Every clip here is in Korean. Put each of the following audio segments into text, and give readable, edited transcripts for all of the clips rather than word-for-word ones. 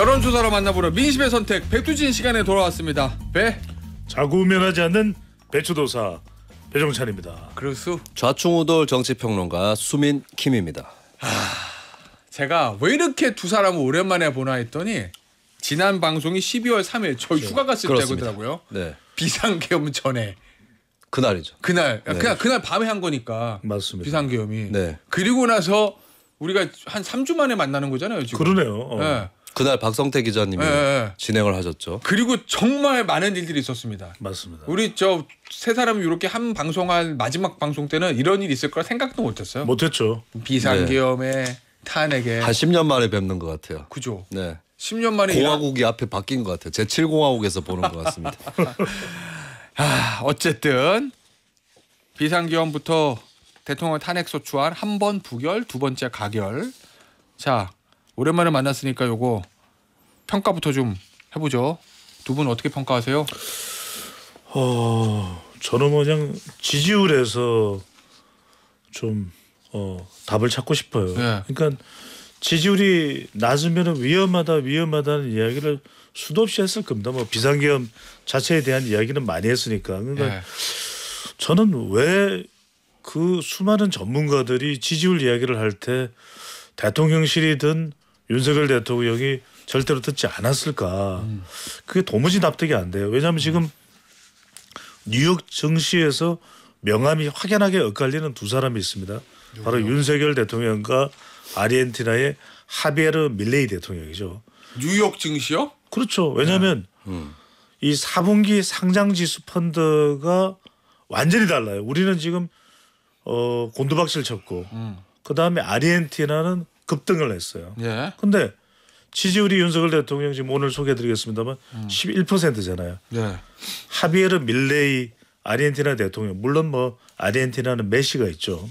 여론조사로 만나보러 민심의 선택 백두진 시간에 돌아왔습니다. 자고 우면하지 않는 배추도사 배종찬입니다. 그렇소. 좌충우돌 정치평론가 수민킴입니다. 제가 왜 이렇게 두 사람을 오랜만에 보나 했더니 지난 방송이 12월 3일 저 휴가 갔을 그렇습니다. 때거든요. 네. 비상계엄 전에. 그날이죠. 그날 네. 그날 밤에 한 거니까. 맞습니다. 비상계엄이. 네. 그리고 나서 우리가 한 3주 만에 만나는 거잖아요, 지금. 그러네요. 네. 그날 박성태 기자님이 진행을 하셨죠. 그리고 정말 많은 일들이 있었습니다. 맞습니다. 우리 저 세 사람이 이렇게 한 방송할 마지막 방송 때는 이런 일이 있을 거라 생각도 못했어요. 못했죠. 비상계엄에 탄핵에. 한 10년 만에 뵙는 것 같아요. 그죠. 네. 10년 만에 공화국이 앞에 바뀐 것 같아요. 제7공화국에서 보는 것 같습니다. 어쨌든 비상계엄부터 대통령 탄핵소추안 한 번 부결, 두 번째 가결. 자, 오랜만에 만났으니까 요거 평가부터 좀 해보죠. 두 분 어떻게 평가하세요? 저는 그냥 지지율에서 좀 답을 찾고 싶어요. 네. 그러니까 지지율이 낮으면 위험하다는 이야기를 수도 없이 했을 겁니다. 뭐 비상계엄 자체에 대한 이야기는 많이 했으니까. 그러니까 네. 저는 왜 그 수많은 전문가들이 지지율 이야기를 할 때 대통령실이든 윤석열 대통령이 절대로 듣지 않았을까. 그게 도무지 납득이 안 돼요. 왜냐하면 지금 뉴욕 증시에서 명암이 확연하게 엇갈리는 두 사람이 있습니다. 바로 윤석열 대통령과 아르헨티나의 하비에르 밀레이 대통령이죠. 뉴욕 증시요? 그렇죠. 왜냐하면 이 4분기 상장지수 펀드가 완전히 달라요. 우리는 지금 곤두박질 쳤고 그다음에 아르헨티나는 급등을 했어요. 예. 근데 지지율이 윤석열 대통령 지금 오늘 소개해드리겠습니다만 11%잖아요. 예. 하비에르 밀레이 아르헨티나 대통령, 물론 뭐 아르헨티나는 메시가 있죠.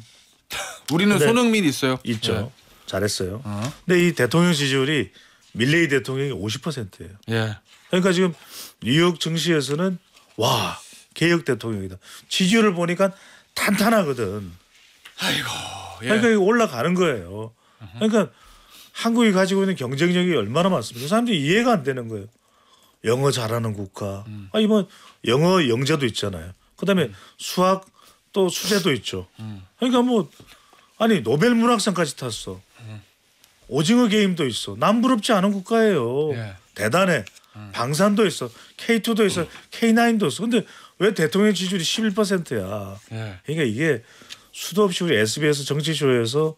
우리는 근데 손흥민 있어요. 있죠. 잘했어요. 근데 이 대통령 지지율이 밀레이 대통령이 50%예요. 예. 그러니까 지금 뉴욕 증시에서는 와 개혁 대통령이다. 지지율을 보니까 탄탄하거든. 아이고. 예. 그러니까 이거 올라가는 거예요. 그러니까 한국이 가지고 있는 경쟁력이 얼마나 많습니까? 사람들이 이해가 안 되는 거예요. 영어 잘하는 국가. 아니 뭐 영어 영재도 있잖아요. 그다음에 수학 또 수재도 있죠. 그러니까 뭐 아니 노벨 문학상까지 탔어. 오징어 게임도 있어. 남부럽지 않은 국가예요. 예. 대단해. 방산도 있어. K2도 있어. K9도 있어. 근데 왜 대통령 지지율이 11%야. 예. 그러니까 이게 수도 없이 우리 SBS 정치쇼에서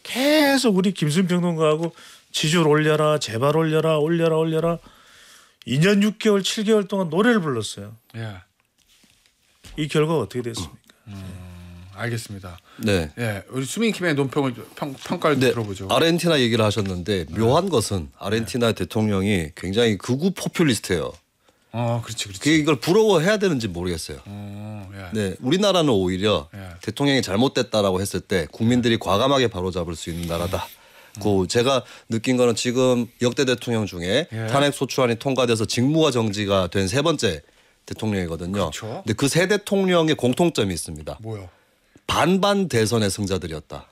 계속 우리 김수민 평론가하고 지지율 올려라. 제발 올려라. 2년 6개월 7개월 동안 노래를 불렀어요. 예. 이 결과가 어떻게 됐습니까? 알겠습니다. 네. 예. 우리 수민킴의 논평을 평가를 네. 들어보죠. 아르헨티나 얘기를 하셨는데 묘한 것은 아르헨티나 대통령이 굉장히 극우 포퓰리스트예요. 그렇지. 그게 이걸 부러워해야 되는지 모르겠어요. 예. 네, 우리나라는 오히려 대통령이 잘못됐다라고 했을 때 국민들이 과감하게 바로잡을 수 있는 나라다. 그 제가 느낀 거는 지금 역대 대통령 중에 탄핵 소추안이 통과돼서 직무가 정지가 된 세 번째 대통령이거든요. 그렇죠. 근데 그 세 대통령의 공통점이 있습니다. 뭐요? 반반 대선의 승자들이었다.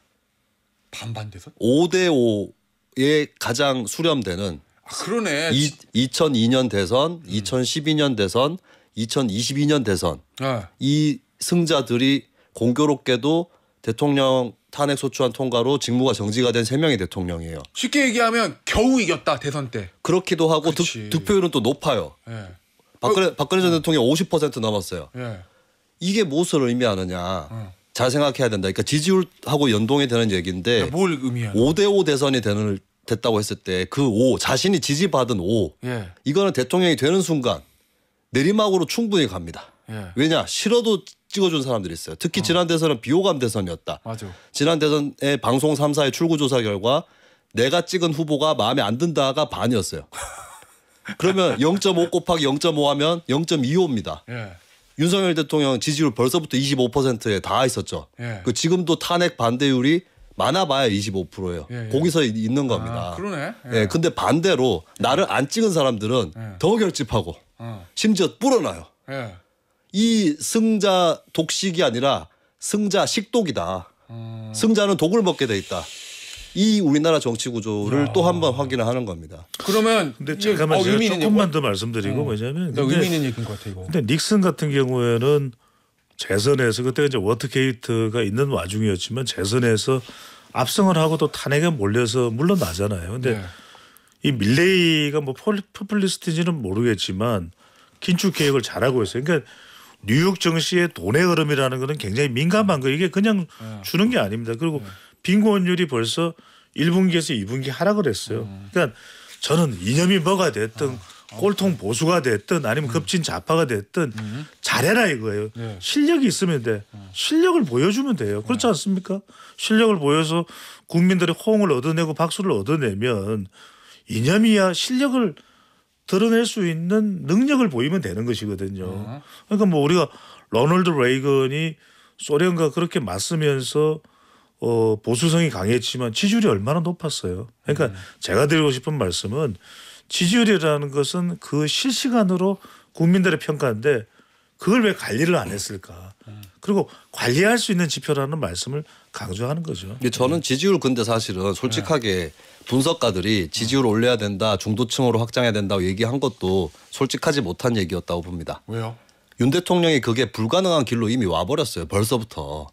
반반 대선? 5대 5에 가장 수렴되는 그러네. 2002년 대선, 2012년 대선, 2022년 대선 예. 이 승자들이 공교롭게도 대통령 탄핵 소추안 통과로 직무가 정지가 된 3명의 대통령이에요. 쉽게 얘기하면 겨우 이겼다 대선 때. 그렇기도 하고 그렇지. 득표율은 또 높아요. 예. 박근혜 전 대통령 50% 넘었어요. 예. 이게 무엇을 의미하느냐. 잘 생각해야 된다. 그러니까 지지율하고 연동이 되는 얘기인데 뭘 의미하는? 5대 5 대선이 됐다고 했을 때 그 5, 자신이 지지받은 5 예. 이거는 대통령이 되는 순간 내리막으로 충분히 갑니다. 예. 왜냐? 싫어도 찍어준 사람들이 있어요. 특히 지난 대선은 비호감 대선이었다. 맞아. 지난 대선의 방송 3사의 출구조사 결과 내가 찍은 후보가 마음에 안 든다가 반이었어요. 그러면 0.5 곱하기 0.5 하면 0.25입니다. 예. 윤석열 대통령 지지율 벌써부터 25%에 다 있었죠. 예. 그 지금도 탄핵 반대율이 많아봐야 25%예요. 예. 거기서 있는 겁니다. 그러네. 예. 근데 반대로 나를 안 찍은 사람들은 더 결집하고 심지어 불어나요. 예. 이 승자 독식이 아니라 승자 식독이다. 승자는 독을 먹게 돼 있다. 이 우리나라 정치 구조를 또 한 번 확인을 하는 겁니다. 그러면 근데 잠깐만 제가 의미 있는 조금만 더 말씀드리고 뭐냐면 의미 있는 얘기인 것 같아 이거. 근데 닉슨 같은 경우에는 재선에서 그때가 이제 워터게이트가 있는 와중이었지만 재선에서 압승을 하고 또 탄핵에 몰려서 물러나잖아요. 근데 네. 이 밀레이가 뭐 포퓰리스트인지는 모르겠지만 긴축 계획을 잘하고 있어요. 그러니까 뉴욕 정시의 돈의 흐름이라는 거는 굉장히 민감한 거. 이게 그냥 주는 게 아닙니다. 그리고 빈곤율이 벌써 1분기에서 2분기 하락을 했어요. 그러니까 저는 이념이 뭐가 됐든 꼴통 보수가 됐든 아니면 급진 좌파가 됐든 잘해라 이거예요. 네. 실력이 있으면 돼. 실력을 보여주면 돼요. 그렇지 않습니까? 실력을 보여서 국민들의 호응을 얻어내고 박수를 얻어내면 이념이야 실력을 드러낼 수 있는 능력을 보이면 되는 것이거든요. 그러니까 뭐 우리가 로널드 레이건이 소련과 그렇게 맞서면서 보수성이 강했지만 지지율이 얼마나 높았어요. 그러니까 제가 드리고 싶은 말씀은 지지율이라는 것은 그 실시간으로 국민들의 평가인데 그걸 왜 관리를 안 했을까. 그리고 관리할 수 있는 지표라는 말씀을 강조하는 거죠. 근데 저는 지지율 근데 사실은 솔직하게 분석가들이 지지율 올려야 된다, 중도층으로 확장해야 된다고 얘기한 것도 솔직하지 못한 얘기였다고 봅니다. 왜요? 윤 대통령이 그게 불가능한 길로 이미 와버렸어요. 벌써부터.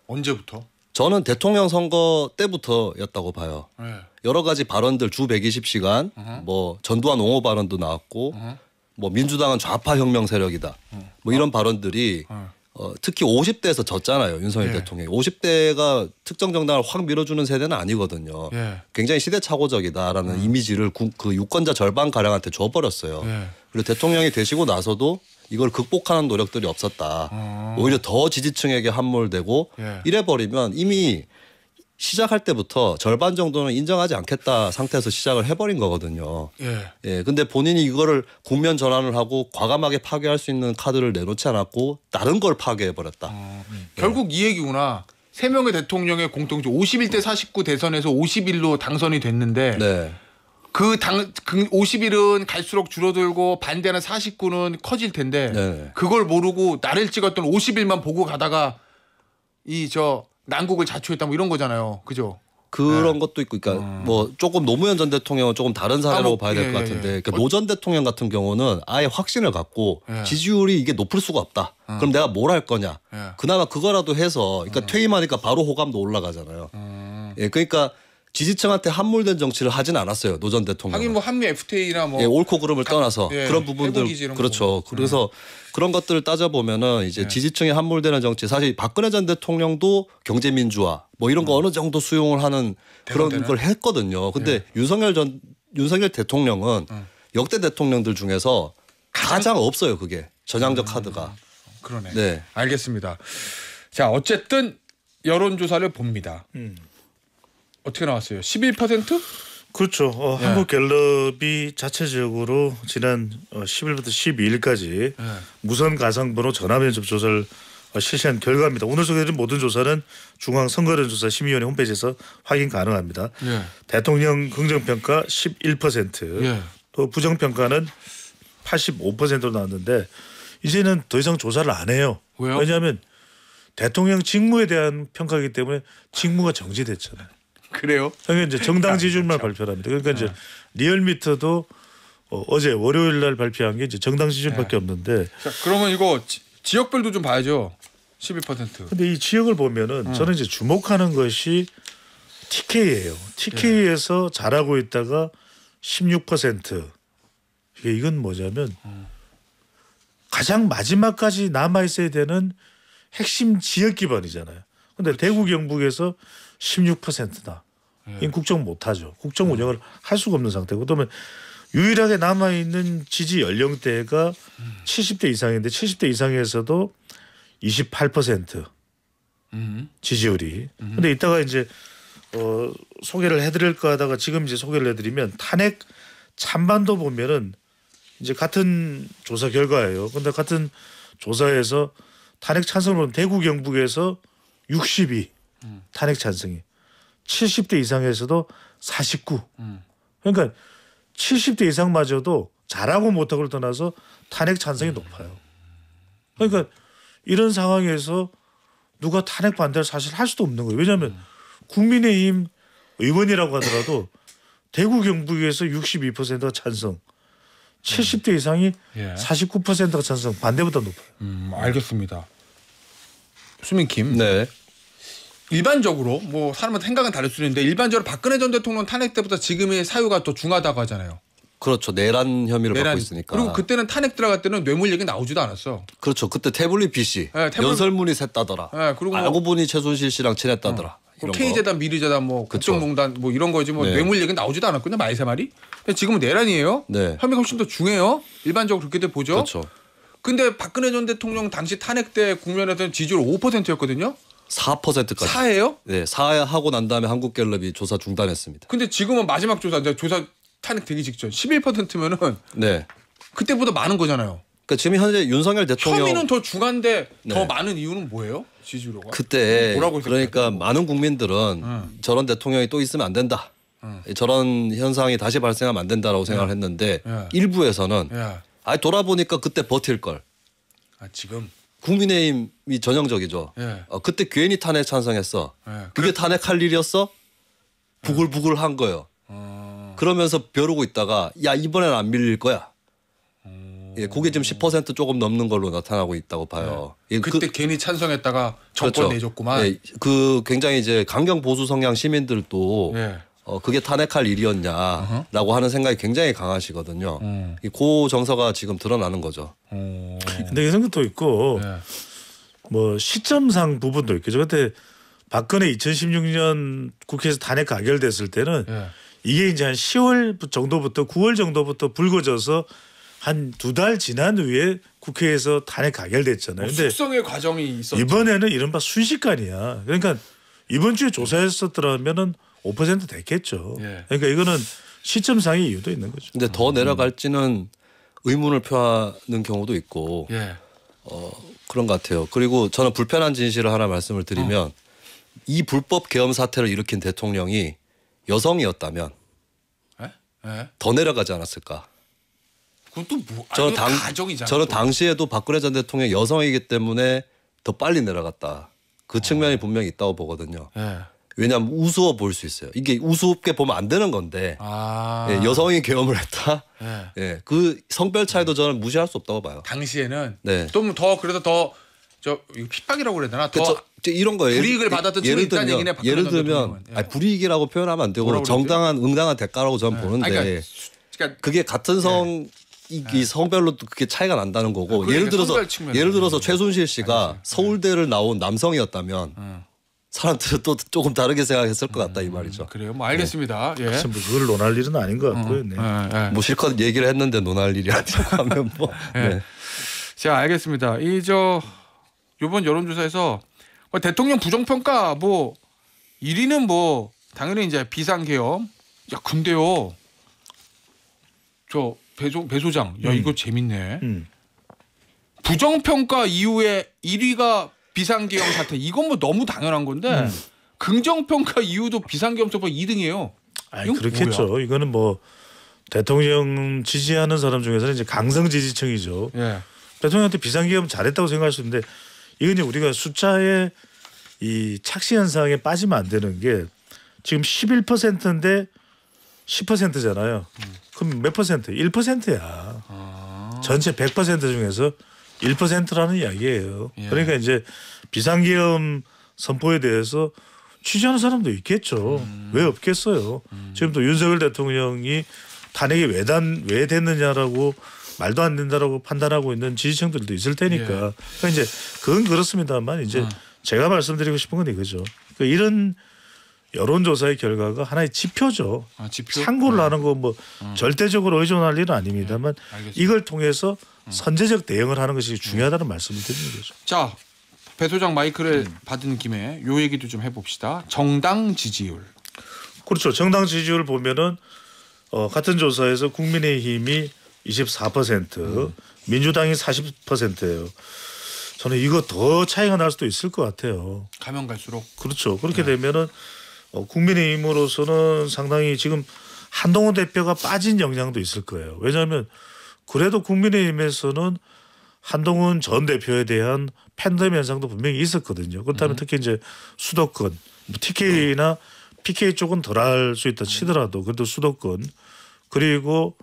언제부터? 저는 대통령 선거 때부터였다고 봐요. 네. 여러 가지 발언들 주 120시간 뭐 전두환 옹호 발언도 나왔고 뭐 민주당은 좌파 혁명 세력이다. 뭐 이런 발언들이 특히 50대에서 졌잖아요. 윤석열 예. 대통령이. 50대가 특정 정당을 확 밀어주는 세대는 아니거든요. 예. 굉장히 시대착오적이다라는 이미지를 그 유권자 절반 가량한테 줘버렸어요. 예. 그리고 대통령이 되시고 나서도 이걸 극복하는 노력들이 없었다. 오히려 더 지지층에게 함몰되고 예. 이래버리면 이미 시작할 때부터 절반 정도는 인정하지 않겠다 상태에서 시작을 해버린 거거든요. 예. 예, 근데 본인이 이거를 국면 전환을 하고 과감하게 파괴할 수 있는 카드를 내놓지 않았고 다른 걸 파괴해버렸다. 결국 이 얘기구나. 3명의 대통령의 공통점 51대 49 대선에서 51로 당선이 됐는데 네. 그 50일은 갈수록 줄어들고 반대하는 49는 커질 텐데 네. 그걸 모르고 나를 찍었던 50일만 보고 가다가 난국을 자초했다 뭐 이런 거잖아요. 그죠? 그런 것도 있고, 그러니까 뭐 조금 노무현 전 대통령은 조금 다른 사례로 봐야 될 것 같은데, 그러니까 노 전 대통령 같은 경우는 아예 확신을 갖고 예. 지지율이 이게 높을 수가 없다. 그럼 내가 뭘 할 거냐? 예. 그나마 그거라도 해서, 그러니까 퇴임하니까 바로 호감도 올라가잖아요. 예, 그러니까 지지층한테 함몰된 정치를 하진 않았어요. 노 전 대통령. 하긴 뭐 한미 FTA나 뭐 예, 옳고 그름을 떠나서 예, 그런 부분들 해보기지 이런 그렇죠. 그래서 그런 것들을 따져보면은 이제 지지층에 함몰되는 정치 사실 박근혜 전 대통령도 경제민주화 뭐 이런 거 어느 정도 수용을 하는 그런 대선때는? 걸 했거든요. 근데 윤석열 대통령은 역대 대통령들 중에서 가장 없어요. 그게 전향적 카드가. 그러네. 네. 알겠습니다. 자, 어쨌든 여론조사를 봅니다. 어떻게 나왔어요? 11%? 그렇죠. 한국갤럽이 자체적으로 지난 10일부터 12일까지 무선 가상번호 전화면접 조사를 실시한 결과입니다. 오늘 소개해드린 모든 조사는 중앙선거여론조사 심의위원회 홈페이지에서 확인 가능합니다. 예. 대통령 긍정평가 11%, 예. 또 부정평가는 85%로 나왔는데 이제는 더 이상 조사를 안 해요. 왜요? 왜냐하면 대통령 직무에 대한 평가이기 때문에 직무가 정지됐잖아요. 그래요? 그러니까 이제 정당 지지율만 발표합니다. 그러니까 이제 리얼미터도 어제 월요일 날 발표한 게 이제 정당 지지율밖에 없는데. 자, 그러면 이거 지역별도 좀 봐야죠. 11%. 근데 이 지역을 보면은 저는 이제 주목하는 것이 TK예요. TK에서 잘하고 있다가 16%. 이건 뭐냐면 가장 마지막까지 남아 있어야 되는 핵심 지역 기반이잖아요. 근데 대구 경북에서 16%다. 이 국정 못하죠. 국정 운영을 할 수가 없는 상태고, 그다음에 유일하게 남아 있는 지지 연령대가 70대 이상인데 70대 이상에서도 28% 지지율이. 근데 이따가 이제 소개를 해드릴까 하다가 지금 이제 소개를 해드리면 탄핵 찬반도 보면은 이제 같은 조사 결과예요. 근데 같은 조사에서 탄핵 찬성을 보면 대구 경북에서 62 탄핵 찬성이 70대 이상에서도 49. 그러니까 70대 이상마저도 잘하고 못하고를 떠나서 탄핵 찬성이 높아요. 그러니까 이런 상황에서 누가 탄핵 반대를 사실 할 수도 없는 거예요. 왜냐하면 국민의힘 의원이라고 하더라도 대구 경북에서 62%가 찬성, 70대 이상이 예. 49%가 찬성, 반대보다 높아요. 알겠습니다. 수민킴. 네. 일반적으로 뭐 사람마다 생각은 다를 수 있는데 일반적으로 박근혜 전 대통령 탄핵 때보다 지금의 사유가 더 중하다고 하잖아요. 그렇죠. 내란 혐의를 받고 있으니까. 그리고 그때는 탄핵 들어갈 때는 뇌물 얘기 나오지도 않았어. 그렇죠. 그때 태블릿 PC 네, 연설문이 샜다더라. 네, 그리고 뭐 알고 보니 최순실 씨랑 친했다더라. 이런 거. K재단, 미르재단, 뭐 그쵸. 국정농단 뭐 이런 거지 뭐 네. 뇌물 얘기 나오지도 않았거든요. 말세마리. 근데 지금은 내란이에요. 네. 혐의가 훨씬 더 중해요. 일반적으로 그렇게들 보죠. 그렇죠. 근데 박근혜 전 대통령 당시 탄핵 때 국면에서는 지지율 5%였거든요. 4%까지. 4예요? 네, 4하고 난 다음에 한국갤럽이 조사 중단했습니다. 근데 지금은 마지막 조사, 이제 조사 탄핵 되기 직전 11%면은 네. 그때보다 많은 거잖아요. 그러니까 지금 현재 윤석열 대통령 혐의는 더 중한데 더 네. 많은 이유는 뭐예요? 지지율가? 그때 뭐라고 그러니까 많은 국민들은 저런 대통령이 또 있으면 안 된다. 저런 현상이 다시 발생하면 안 된다라고 생각을 했는데 예. 일부에서는 예. 돌아보니까 그때 버틸 걸. 아, 지금. 국민의힘이 전형적이죠. 예. 그때 괜히 탄핵 찬성했어. 예. 그게 탄핵할 일이었어? 부글부글한 거예요. 그러면서 벼르고 있다가 야 이번에는 안 밀릴 거야. 예, 그게 지금 10% 조금 넘는 걸로 나타나고 있다고 봐요. 예, 그때 괜히 찬성했다가 정권 그렇죠. 내줬구만. 예, 그 굉장히 이제 강경 보수 성향 시민들도 예. 그게 탄핵할 일이었냐라고 하는 생각이 굉장히 강하시거든요. 그 정서가 지금 드러나는 거죠. 근데 이런 것도 있고 예. 뭐 시점상 부분도 있겠죠. 그때 박근혜 2016년 국회에서 탄핵 가결됐을 때는 예. 이게 이제 한 10월 정도부터 9월 정도부터 불거져서 한 2달 지난 후에 국회에서 탄핵 가결됐잖아요. 근데 숙성의 과정이 있었죠. 이번에는 이른바 순식간이야. 그러니까 이번 주에 조사했었더라면은 5% 됐겠죠. 예. 그러니까 이거는 시점상의 이유도 있는 거죠. 근데 더 내려갈지는 의문을 표하는 경우도 있고 예. 그런 것 같아요. 그리고 저는 불편한 진실을 하나 말씀을 드리면 이 불법 계엄 사태를 일으킨 대통령이 여성이었다면 예? 예. 더 내려가지 않았을까? 그것도 뭐 저는 가정이잖아요. 저는 또. 당시에도 박근혜 전 대통령이 여성이기 때문에 더 빨리 내려갔다. 그 측면이 분명히 있다고 보거든요. 예. 왜냐하면 우스워 보일 수 있어요. 이게 우습게 보면 안 되는 건데 아. 예, 여성이 계엄을 했다. 예. 예, 그 성별 차이도 저는 무시할 수 없다고 봐요. 당시에는 네. 좀 더 그래도 더 저 핍박이라고 그래야 되나? 더 그쵸. 이런 거예요. 불이익을 받았던 측면이 있다는 얘기네, 박근혜 예를 전 들면 대통령은. 예. 불이익이라고 표현하면 안 되고 뭐라고 정당한 응당한 대가라고 저는 보는데 아니, 그러니까 그게 같은 이 성별로 또 그게 차이가 난다는 거고 그러니까 예를 들어서 성별 측면에서. 예를 들어서 최순실 씨가 서울대를 나온 남성이었다면 사람들은 또 조금 다르게 생각했을 것 같다 이 말이죠. 그래요. 뭐 알겠습니다. 예. 사실 뭐 그걸 논할 일은 아닌 것 같고요. 네. 예, 예. 뭐 실컷 얘기를 했는데 논할 일이 아니라고 하면 뭐. 네. 자, 알겠습니다. 이번 여론조사에서 뭐 대통령 부정평가 뭐 1위는 뭐 당연히 이제 비상계엄. 야, 근데요. 저 배 소장. 야, 이거 재밌네. 부정평가 이후에 1위가 비상계엄 사태. 이건 뭐 너무 당연한 건데 긍정평가 이후도 비상계엄 사태 2등이에요. 아니 그렇겠죠. 이거는 뭐 대통령 지지하는 사람 중에서는 이제 강성 지지층이죠. 예. 대통령한테 비상계엄 잘했다고 생각할 수 있는데 이건 이제 우리가 숫자의 이 착시 현상에 빠지면 안 되는 게 지금 11%인데 10%잖아요. 그럼 몇 퍼센트? 1%야. 전체 100% 중에서 1%라는 이야기예요. 예. 그러니까 이제 비상계엄 선포에 대해서 취재하는 사람도 있겠죠. 왜 없겠어요. 지금 또 윤석열 대통령이 탄핵이 왜 됐느냐라고 말도 안 된다라고 판단하고 있는 지지층들도 있을 테니까. 그러니까 이제 그건 그렇습니다만 이제 제가 말씀드리고 싶은 건 이거죠. 그러니까 이런 여론조사의 결과가 하나의 지표죠. 지표? 참고를 하는 거 뭐 절대적으로 의존할 일은 아닙니다만 알겠습니다. 이걸 통해서 선제적 대응을 하는 것이 중요하다는 말씀을 드리는 거죠. 자, 배 소장 마이크를 받은 김에 요 얘기도 좀 해봅시다. 정당 지지율. 그렇죠. 정당 지지율 보면은 같은 조사에서 국민의힘이 24%, 민주당이 40%예요. 저는 이거 더 차이가 날 수도 있을 것 같아요. 가면 갈수록. 그렇죠. 그렇게 되면은 국민의힘으로서는 상당히 지금 한동훈 대표가 빠진 영향도 있을 거예요. 왜냐하면 그래도 국민의힘에서는 한동훈 전 대표에 대한 팬덤 현상도 분명히 있었거든요. 그렇다면 특히 이제 수도권, TK나 PK 쪽은 덜할 수 있다 치더라도 그래도 수도권 그리고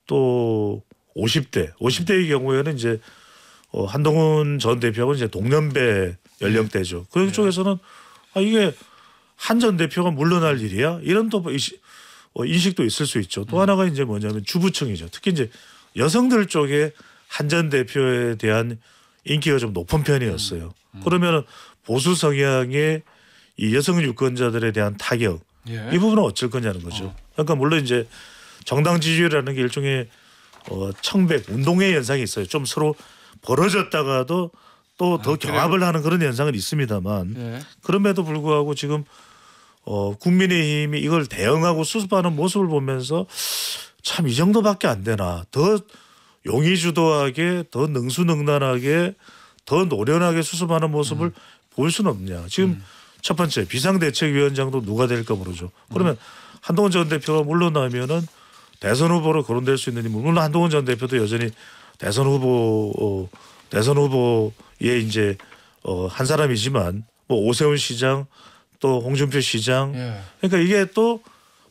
또 50대의 경우에는 이제 한동훈 전 대표하고 이제 동년배 연령대죠. 그 쪽에서는 이게 한 전 대표가 물러날 일이야 이런 또 인식도 있을 수 있죠. 또 하나가 이제 뭐냐면 주부층이죠. 특히 이제 여성들 쪽에 한 전 대표에 대한 인기가 좀 높은 편이었어요. 그러면 보수 성향의 이 여성 유권자들에 대한 타격 이 부분은 어쩔 거냐는 거죠. 그러니까 물론 이제 정당 지지율이라는 게 일종의 청백 운동의 현상이 있어요. 좀 서로 벌어졌다가도 또 더 경합을 하는 그런 현상은 있습니다만 그럼에도 불구하고 지금 국민의힘이 이걸 대응하고 수습하는 모습을 보면서 참 이 정도밖에 안 되나 더 용의주도하게 더 능수능란하게 더 노련하게 수습하는 모습을 보일 수는 없냐. 지금 첫 번째 비상대책위원장도 누가 될까 모르죠. 그러면 한동훈 전 대표가 물러나면은 대선 후보로 거론될 수 있는 인물 물론 한동훈 전 대표도 여전히 대선 후보에 이제 한 사람이지만 뭐 오세훈 시장 또 홍준표 시장 그러니까 이게 또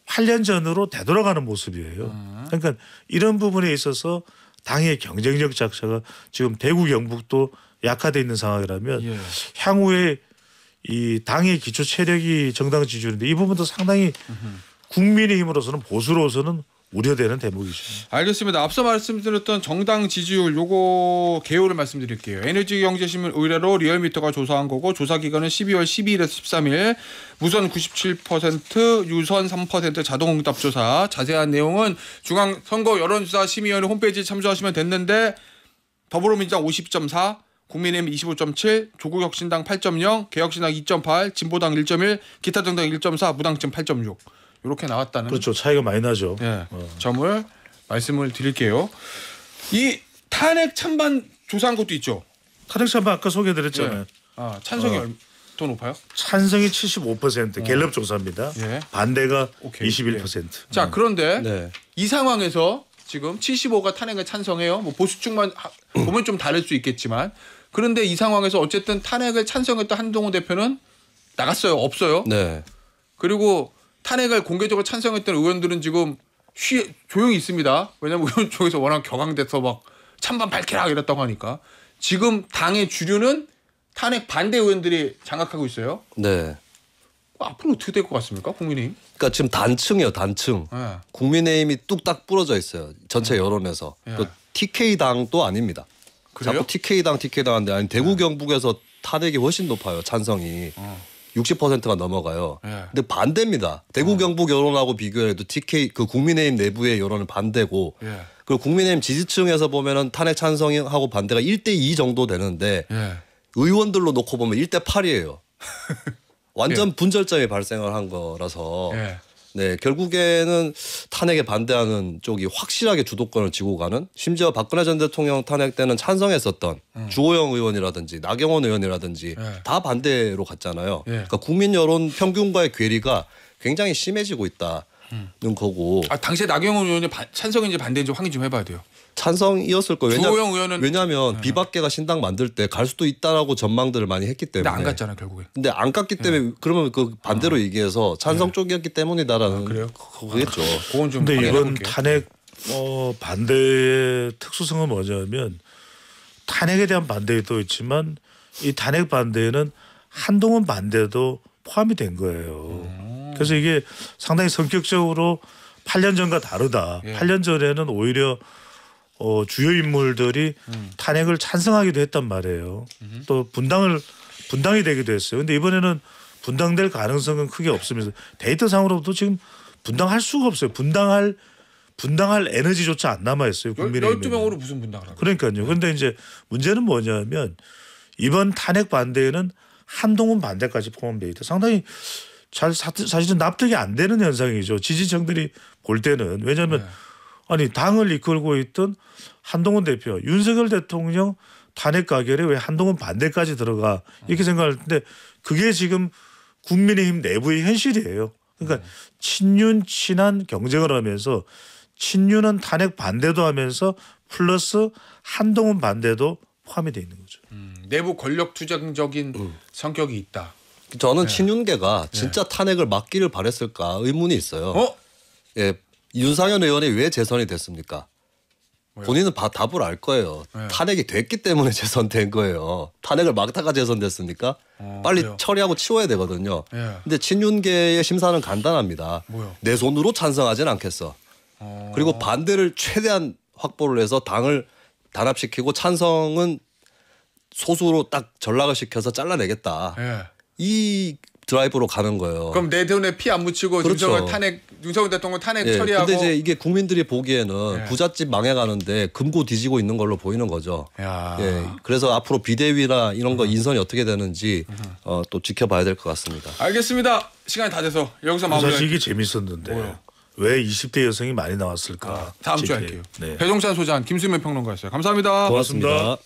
8년 전으로 되돌아가는 모습이에요. 그러니까 이런 부분에 있어서 당의 경쟁력 자체가 지금 대구 경북도 약화돼 있는 상황이라면 향후에 이 당의 기초 체력이 정당 지지율인데 이 부분도 상당히 국민의힘으로서는 보수로서는 우려되는 대목이죠. 알겠습니다. 앞서 말씀드렸던 정당 지지율 요거 개요를 말씀드릴게요. 에너지경제신문 의뢰로 리얼미터가 조사한 거고 조사 기간은 12월 12일에서 13일. 무선 97%, 유선 3% 자동응답 조사. 자세한 내용은 중앙선거 여론조사심의위원회 홈페이지에 참조하시면 됐는데 더불어민주당 50.4, 국민의힘 25.7, 조국혁신당 8.0, 개혁신당 2.8, 진보당 1.1, 기타 정당 1.4, 무당층 8.6. 이렇게 나왔다는 그렇죠. 차이가 많이 나죠. 점을 말씀을 드릴게요. 이 탄핵 찬반 조사한 것도 있죠. 탄핵 찬반 아까 소개해드렸잖아요. 찬성이 더 높아요? 찬성이 75% 갤럽 조사입니다. 반대가 21%. 자 그런데 이 상황에서 지금 75가 탄핵에 찬성해요. 뭐 보수층만 보면 좀 다를 수 있겠지만 그런데 이 상황에서 어쨌든 탄핵을 찬성했던 한동훈 대표는 나갔어요. 없어요. 그리고 탄핵을 공개적으로 찬성했던 의원들은 지금 조용히 있습니다. 왜냐하면 의원 쪽에서 워낙 격앙돼서 막 찬반 밝히라 이랬다고 하니까 지금 당의 주류는 탄핵 반대 의원들이 장악하고 있어요. 앞으로 어떻게 될 것 같습니까? 국민의힘? 그러니까 지금 단층이에요. 단층. 국민의힘이 뚝딱 부러져 있어요. 전체 여론에서. 또 TK당도 아닙니다. 그래요? 자꾸 TK당 하는데 아니 대구 경북에서 탄핵이 훨씬 높아요. 찬성이. 60%가 넘어가요. 근데 반대입니다. 대구 경북 여론하고 비교해도 그 국민의힘 내부의 여론은 반대고 그리고 국민의힘 지지층에서 보면은 탄핵 찬성하고 반대가 1대2 정도 되는데 의원들로 놓고 보면 1대8이에요. 완전 분절점이 발생을 한 거라서 결국에는 탄핵에 반대하는 쪽이 확실하게 주도권을 쥐고 가는 심지어 박근혜 전 대통령 탄핵 때는 찬성했었던 주호영 의원이라든지 나경원 의원이라든지 다 반대로 갔잖아요. 그러니까 국민 여론 평균과의 괴리가 굉장히 심해지고 있다는 거고. 당시에 나경원 의원이 찬성인지 반대인지 확인 좀 해봐야 돼요. 찬성이었을 거예요. 주호영 의원은 왜냐하면 비박계가 신당 만들 때 갈 수도 있다라고 전망들을 많이 했기 때문에. 근데 안 갔잖아 결국에. 근데 안 갔기 때문에 그러면 그 반대로 얘기해서 찬성 쪽이었기 때문이다라는 거겠죠. 그건 좀. 근데 이번 탄핵 반대의 특수성은 뭐냐면 탄핵에 대한 반대도 있지만 이 탄핵 반대에는 한동훈 반대도 포함이 된 거예요. 그래서 이게 상당히 성격적으로 8년 전과 다르다. 8년 전에는 오히려 주요 인물들이 탄핵을 찬성하기도 했단 말이에요. 또 분당이 되기도 했어요. 그런데 이번에는 분당될 가능성은 크게 없으면서 데이터상으로도 지금 분당할 수가 없어요. 분당할 에너지조차 안 남아 있어요. 국민의힘에. 12명으로 무슨 분당을 하고. 그러니까요. 그런데 이제 문제는 뭐냐면 이번 탄핵 반대에는 한동훈 반대까지 포함되어 있다. 상당히 사실은 납득이 안 되는 현상이죠. 지지층들이 볼 때는. 왜냐하면 아니 당을 이끌고 있던 한동훈 대표, 윤석열 대통령 탄핵 가결에 왜 한동훈 반대까지 들어가 이렇게 생각할 텐데 그게 지금 국민의힘 내부의 현실이에요. 그러니까 친윤 친한 경쟁을 하면서 친윤은 탄핵 반대도 하면서 플러스 한동훈 반대도 포함이 돼 있는 거죠. 내부 권력 투쟁적인 성격이 있다. 저는 친윤계가 진짜 탄핵을 막기를 바랬을까 의문이 있어요. 예, 윤상현 의원이 왜 재선이 됐습니까? 본인은 답을 알 거예요. 탄핵이 됐기 때문에 재선된 거예요. 탄핵을 막다가 재선됐습니까? 빨리 그래요? 처리하고 치워야 되거든요. 근데 친윤계의 심사는 간단합니다. 뭐요? 내 손으로 찬성하진 않겠어. 그리고 반대를 최대한 확보를 해서 당을 단합시키고 찬성은 소수로 딱 전락을 시켜서 잘라내겠다. 이 드라이브로 가는 거예요. 그럼 내 돈에 피 안 묻히고 그렇죠. 윤석열 대통령 탄핵 예, 처리하고. 근데 이제 이게 국민들이 보기에는 부잣집 망해가는데 금고 뒤지고 있는 걸로 보이는 거죠. 야. 예, 그래서 앞으로 비대위나 이런 거 인선이 어떻게 되는지 또 지켜봐야 될 것 같습니다. 알겠습니다. 시간이 다 돼서 여기서 마무리. 사실 이게 재밌었는데 왜 20대 여성이 많이 나왔을까? 다음 주에 JK. 할게요. 네. 배종찬 소장, 김수면 평론가였어요. 감사합니다. 고맙습니다.